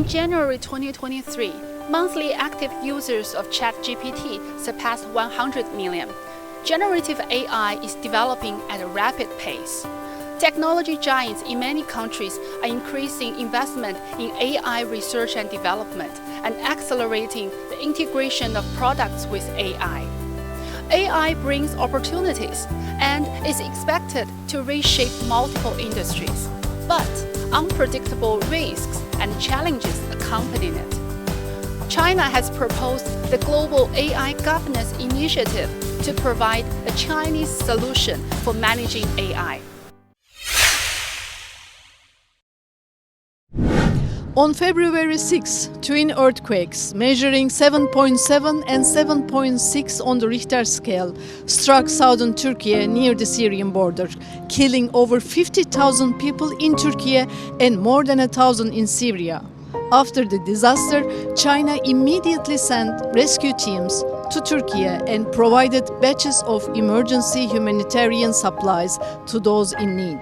January 2023, monthly active users of ChatGPT surpassed 100 million. Generative AI is developing at a rapid pace. Technology giants in many countries are increasing investment in AI research and development and accelerating the integration of products with AI. AI brings opportunities and is expected to reshape multiple industries, but unpredictable risks and challenges accompany it. China has proposed the Global AI Governance Initiative to provide a Chinese solution for managing AI. On February 6, twin earthquakes measuring 7.7 and 7.6 on the Richter scale struck southern Turkey near the Syrian border, killing over 50,000 people in Turkey and more than 1,000 in Syria. After the disaster, China immediately sent rescue teams to Turkey and provided batches of emergency humanitarian supplies to those in need.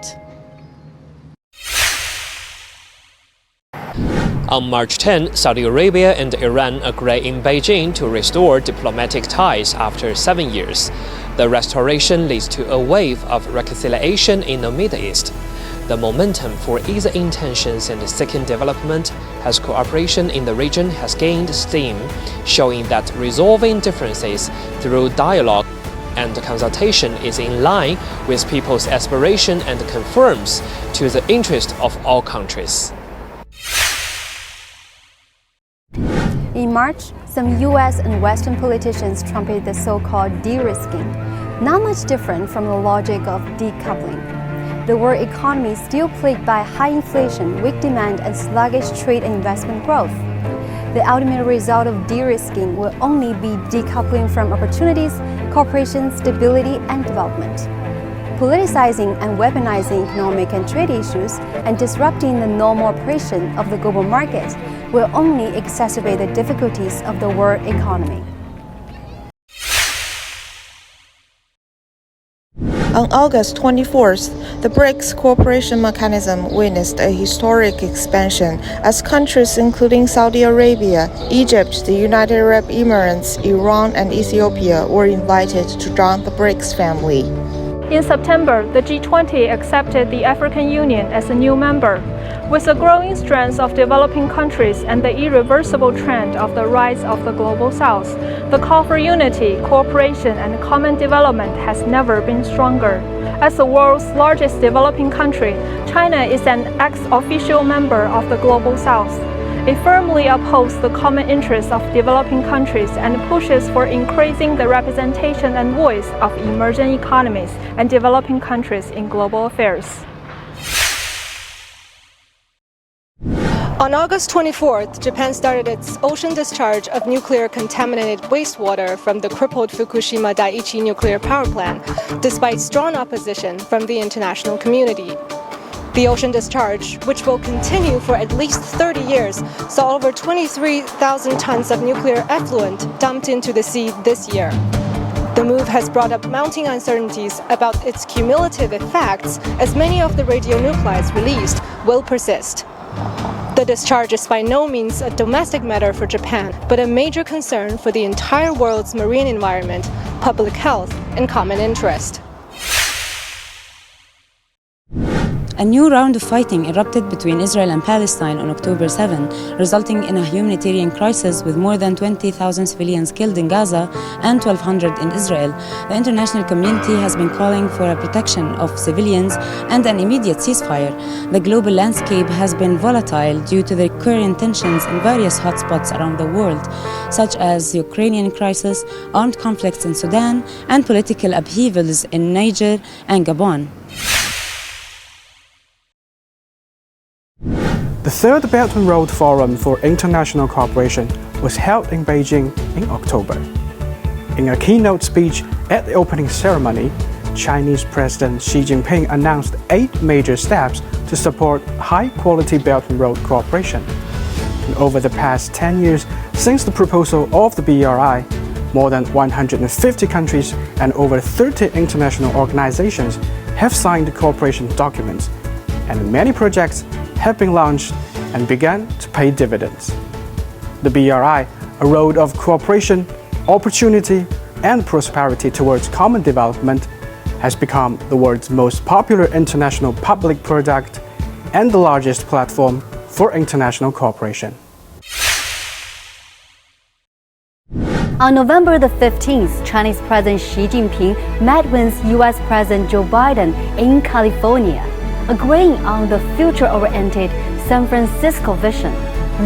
On March 10, Saudi Arabia and Iran agreed in Beijing to restore diplomatic ties after 7 years. The restoration leads to a wave of reconciliation in the Middle East. The momentum for easing tensions and seeking development as cooperation in the region has gained steam, showing that resolving differences through dialogue and consultation is in line with people's aspiration and conforms to the interest of all countries. In March, some US and Western politicians trumpeted the so-called de-risking, not much different from the logic of decoupling. The world economy is still plagued by high inflation, weak demand, and sluggish trade and investment growth. The ultimate result of de-risking will only be decoupling from opportunities, cooperation, stability, and development. Politicizing and weaponizing economic and trade issues and disrupting the normal operation of the global market will only exacerbate the difficulties of the world economy. On August 24th, the BRICS cooperation mechanism witnessed a historic expansion as countries including Saudi Arabia, Egypt, the United Arab Emirates, Iran, and Ethiopia were invited to join the BRICS family. In September, the G20 accepted the African Union as a new member. With the growing strength of developing countries and the irreversible trend of the rise of the Global South, the call for unity, cooperation, and common development has never been stronger. As the world's largest developing country, China is an ex-official member of the Global South. It firmly upholds the common interests of developing countries and pushes for increasing the representation and voice of emerging economies and developing countries in global affairs. On August 24th, Japan started its ocean discharge of nuclear-contaminated wastewater from the crippled Fukushima Daiichi nuclear power plant, despite strong opposition from the international community. The ocean discharge, which will continue for at least 30 years, saw over 23,000 tons of nuclear effluent dumped into the sea this year. The move has brought up mounting uncertainties about its cumulative effects, as many of the radionuclides released will persist. The discharge is by no means a domestic matter for Japan, but a major concern for the entire world's marine environment, public health, and common interest. A new round of fighting erupted between Israel and Palestine on October 7, resulting in a humanitarian crisis with more than 20,000 civilians killed in Gaza and 1,200 in Israel. The international community has been calling for a protection of civilians and an immediate ceasefire. The global landscape has been volatile due to the current tensions in various hotspots around the world, such as the Ukrainian crisis, armed conflicts in Sudan, and political upheavals in Niger and Gabon. The third Belt and Road Forum for International Cooperation was held in Beijing in October. In a keynote speech at the opening ceremony, Chinese President Xi Jinping announced 8 major steps to support high-quality Belt and Road cooperation. And over the past 10 years since the proposal of the BRI, more than 150 countries and over 30 international organizations have signed the cooperation documents, and many projects have been launched and began to pay dividends. The BRI, a road of cooperation, opportunity, and prosperity towards common development, has become the world's most popular international public product and the largest platform for international cooperation. On November the 15th, Chinese President Xi Jinping met with U.S. President Joe Biden in California, agreeing on the future-oriented San Francisco vision.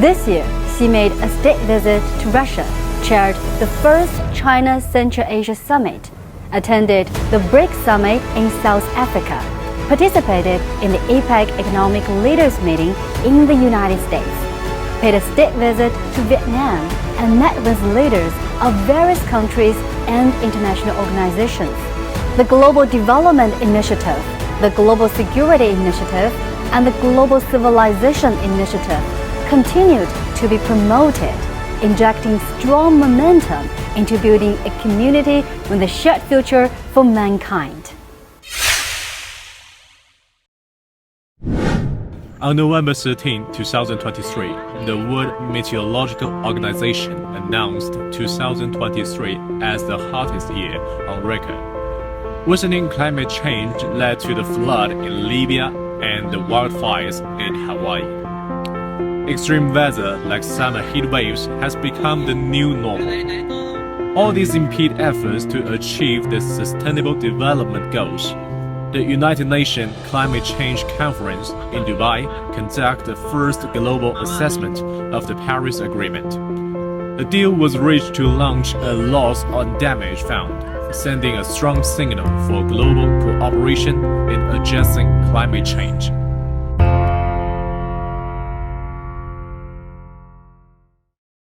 This year, Xi made a state visit to Russia, chaired the first China-Central Asia Summit, attended the BRICS Summit in South Africa, participated in the APEC Economic Leaders Meeting in the United States, paid a state visit to Vietnam, and met with leaders of various countries and international organizations. The Global Development Initiative, the Global Security Initiative, and the Global Civilization Initiative continued to be promoted, injecting strong momentum into building a community with a shared future for mankind. On November 13, 2023, the World Meteorological Organization announced 2023 as the hottest year on record. Worsening climate change led to the flood in Libya and the wildfires in Hawaii. Extreme weather like summer heat waves has become the new normal. All these impede efforts to achieve the Sustainable Development Goals. The United Nations Climate Change Conference in Dubai conducted the first global assessment of the Paris Agreement. A deal was reached to launch a loss on damage fund, sending a strong signal for global cooperation in addressing climate change.